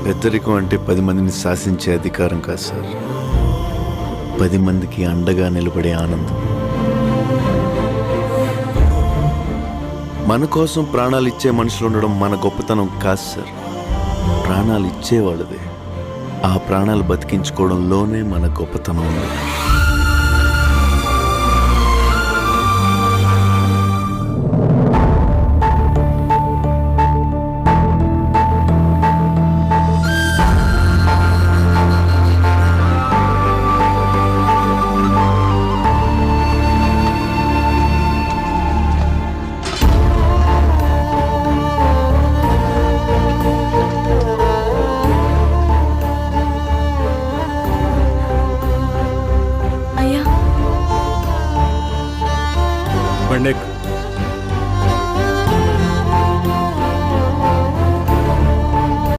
పెద్దరికం అంటే 10 మందిని శాసించే అధికారం కాదు సార్, 10 మందికి అండగా నిలబడే ఆనందం. మన కోసం ప్రాణాలు ఇచ్చే మనుషులు ఉండడం మన గొప్పతనం కాదు సార్, ప్రాణాలు ఇచ్చేవాళ్ళదే. ఆ ప్రాణాలు బతికించుకోవడంలోనే మన గొప్పతనం ఉంది.